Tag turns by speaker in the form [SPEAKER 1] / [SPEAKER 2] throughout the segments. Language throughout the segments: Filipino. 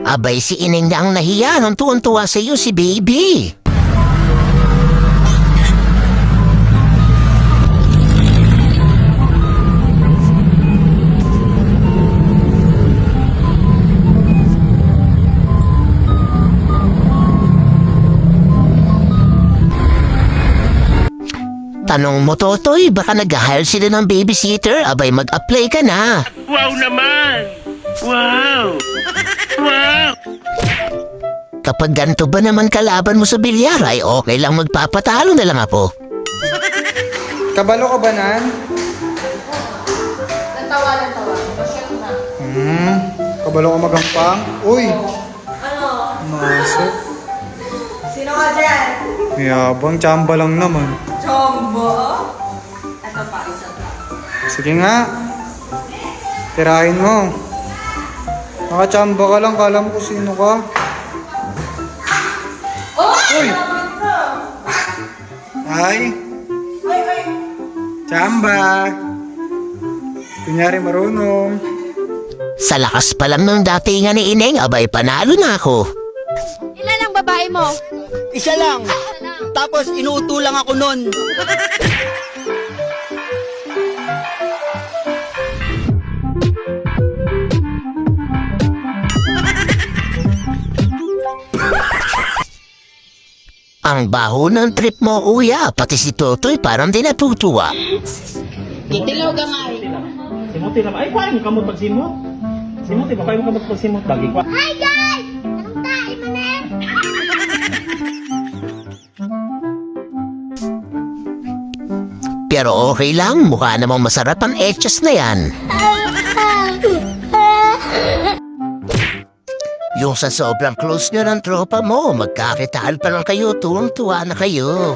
[SPEAKER 1] Abay si Ineng na ang nahiya nung tuwan-tuwa sa iyo si baby. Tanong mo, Totoy, baka nag-hire sila ng babysitter? Abay, mag-apply ka na.
[SPEAKER 2] Wow naman! Wow! Wow!
[SPEAKER 1] Kapag ganito ba naman kalaban mo sa bilyar, ay okay lang magpapatalo na lang ako.
[SPEAKER 3] Kabalo ka ba, Nan?
[SPEAKER 4] Natawa. Masyal na.
[SPEAKER 3] Kabalo ka magampang? Uy!
[SPEAKER 4] Ano?
[SPEAKER 3] Masok.
[SPEAKER 4] Sino ka dyan?
[SPEAKER 3] Yabang, tsamba lang naman.
[SPEAKER 4] Chombo? Ito pa, isa pa.
[SPEAKER 3] Sige nga. Tirahin mo. Nakachamba ka lang, kala mo kung sino ka.
[SPEAKER 4] Oh!
[SPEAKER 3] Uy! Ay!
[SPEAKER 4] Ay!
[SPEAKER 3] Tsamba! Kunyari marunong.
[SPEAKER 1] Sa lakas pa lang ng datingan ni Ineng, abay panalo na ako.
[SPEAKER 5] Ilan ang babae mo?
[SPEAKER 6] Isa lang. Tapos inuuto lang ako nun.
[SPEAKER 1] Ang baho ng trip mo, kuya. Pati si Totoy parang di natutuwa.
[SPEAKER 5] Kitilaw ka nga eh.
[SPEAKER 2] Simuti naman. Ay, kuhain mo kamot pag simot. Simuti, kuhain mo kamot pag simot. Bagi ko.
[SPEAKER 5] Hi guys! Anong tayo mo na?
[SPEAKER 1] Pero okay lang, mukha namang masarap ang etches na yan. Yung sa sobrang close nyo ng tropa mo, magkakitaan pa lang kayo, tuwang-tuwa na kayo.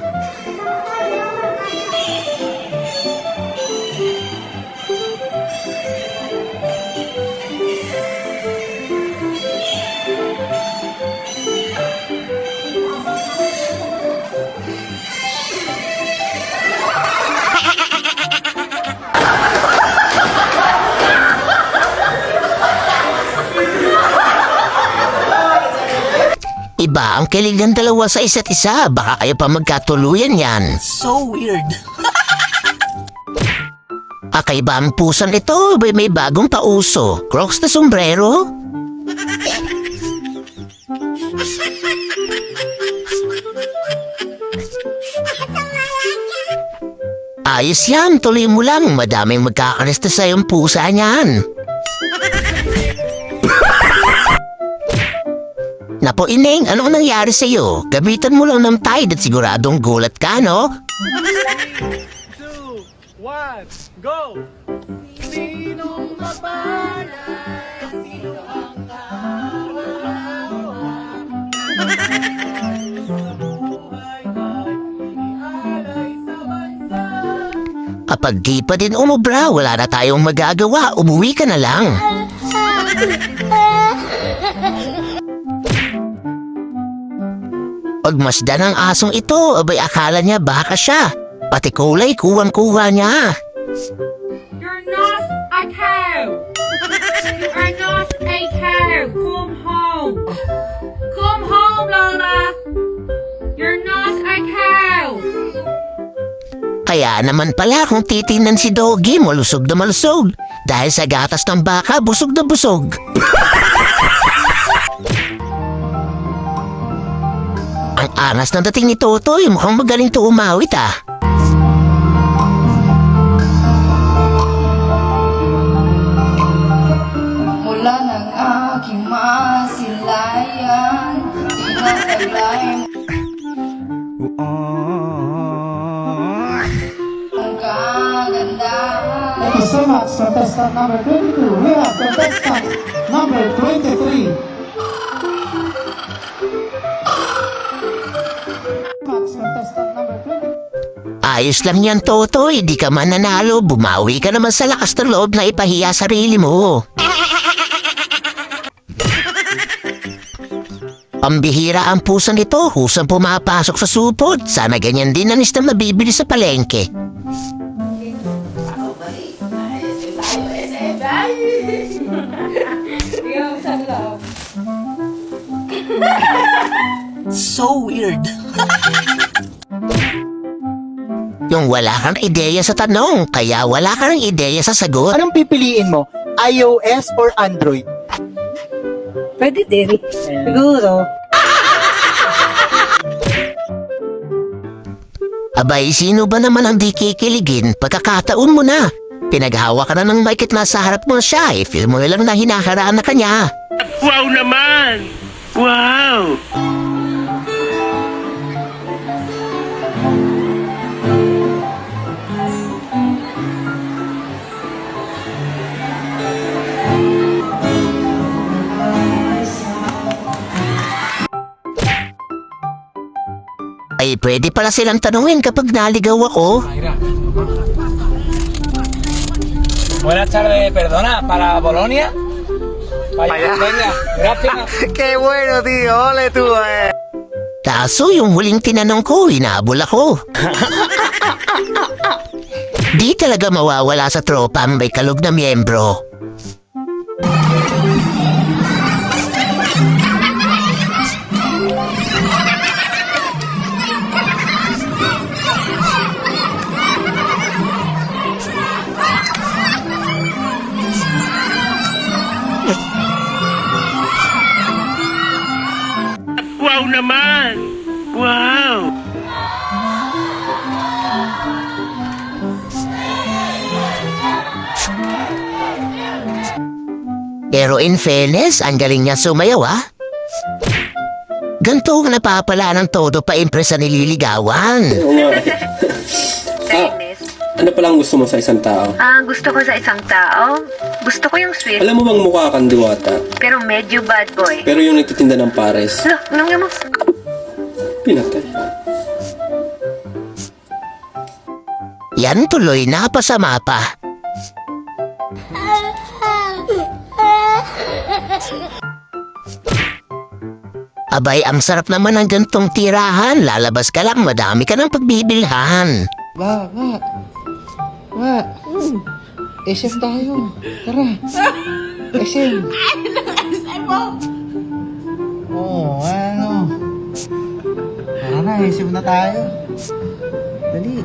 [SPEAKER 1] Iba ang kilig ng dalawa sa isa't isa. Baka kayo pa magkatuluyan yan.
[SPEAKER 6] So weird.
[SPEAKER 1] Akay ba ang pusan ito? May bagong pauso. Crocs na sombrero? Ayos yan, tuloy mo lang. Madaming magkakalista sa iyong pusa niyan. Napo Ineng, anong nangyari sa iyo? Gamitan mo lang ng Tide at siguradong gulat ka, no?
[SPEAKER 2] 2, 1, go! Sinong mabalay? Sino ang kawawa? Sa buhay ay inialay sa bansa.
[SPEAKER 1] Kapag di pa din umubra, wala na tayong magagawa. Umuwi ka na lang. Pagmasdan ng asong ito, abay akala niya baka siya. Pati kulay kuwang-kuha niya.
[SPEAKER 7] You're not a cow. You are not a cow. Come home. Come home, Lola. You're not a cow.
[SPEAKER 1] Kaya naman pala kung titingnan si Doggy, malusog na malusog. Dahil sa gatas ng baka, busog na busog. Ang angas ng dating ni Totoy, mukhang magaling to umawit ah.
[SPEAKER 4] Mula ng aking masilayan, tinataglayin ang kagandahan.
[SPEAKER 8] Thank you so much, contestant number 22. We have contestant number 23. Contestant number 20.
[SPEAKER 1] Ayos lang yan, Totoy. Di ka man nanalo, bumawi ka naman sa lakas ng loob na ipahiya sarili mo. Pambihira ang pusa nito, husang pumapasok sa supot. Sana ganyan din ang isang mabibili sa palengke.
[SPEAKER 4] Ikaw, sa loob.
[SPEAKER 6] So weird.
[SPEAKER 1] Yung wala kang ideya sa tanong, kaya wala kang ideya sa sagot.
[SPEAKER 9] Anong pipiliin mo? iOS or Android?
[SPEAKER 4] Pwede din. Siguro.
[SPEAKER 1] Abay, sino ba naman ang di kikiligin? Pagkakataon mo na. Pinaghawa ka na ng mic at nasa harap mo siya. I-feel mo lang na hinaharaan na kanya.
[SPEAKER 2] Wow naman! Wow!
[SPEAKER 1] Ay, pwede pala silang tanungin kapag naligaw ako.
[SPEAKER 10] Buenas tardes, perdona, ¿para Bolonia? Venga, gracias.
[SPEAKER 9] Qué bueno, tío. Ole tú,
[SPEAKER 1] Kaso yung huling tinanong ko, inaabol ako. Di talaga mawawala sa tropa ang may kalog na miyembro.
[SPEAKER 2] Wow naman! Wow!
[SPEAKER 1] Pero in fairness, ang galing niya sumayaw ah. Ganto ang napapala ng todo pa-impress sa nililigawan.
[SPEAKER 11] Ano palang gusto mo sa isang tao?
[SPEAKER 12] Gusto ko sa isang tao. Gusto ko yung sweet,
[SPEAKER 11] Alam mo bang mukha kang diwata,
[SPEAKER 12] pero medyo bad boy.
[SPEAKER 11] pero yung nagtitinda ng pares,
[SPEAKER 12] Anong nga mo?
[SPEAKER 11] pinatay.
[SPEAKER 1] Yan tuloy napasama pa. Abay, ang sarap naman ng gantong tirahan. Lalabas ka lang, madami ka ng pagbibilhan.
[SPEAKER 8] Wa. SM tayo. Tara. SM. Oo, ano. Tara na, SM na tayo. Dali.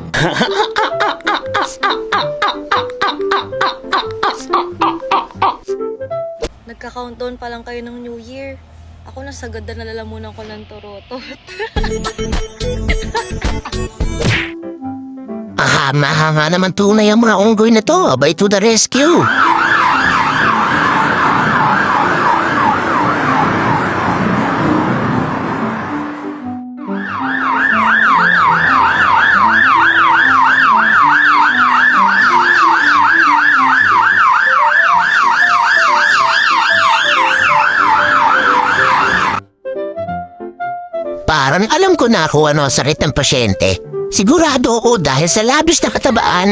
[SPEAKER 5] Nagka-countdown pa lang kayo ng New Year. Ako nasagad na nalalamunan ko ng torotot.
[SPEAKER 1] Mahanga naman tunay ang mga unggoy na to. Abay, to the rescue. Parang alam ko na kung ano ang sakit ng pasyente. Sigurado ako dahil sa labis na katabaan.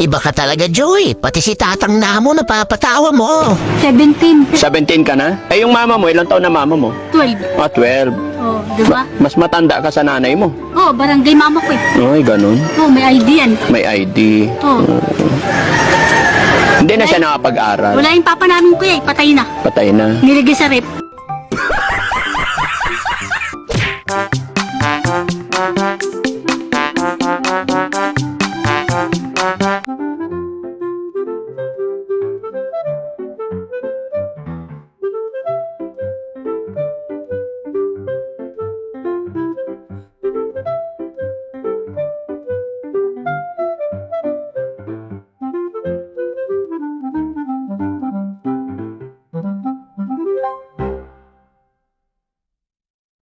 [SPEAKER 1] Iba ka talaga, Joy. Pati si Tatang Namo napapatawa mo.
[SPEAKER 5] 17.
[SPEAKER 10] 17 ka na? Eh, yung mama mo, ilang taon na mama mo?
[SPEAKER 5] 12.
[SPEAKER 10] 12.
[SPEAKER 5] Oh, di ba?
[SPEAKER 10] Mas matanda ka sa nanay mo.
[SPEAKER 5] Oh, barangay mama ko eh.
[SPEAKER 10] Ay, ganun.
[SPEAKER 5] Oh, may ID yan.
[SPEAKER 10] May ID.
[SPEAKER 5] Oh.
[SPEAKER 10] Hindi na siya nakapag-aral.
[SPEAKER 5] Wala yung papa namin kuya eh. Patay na.
[SPEAKER 10] Patay na.
[SPEAKER 5] Nilagay sa rep.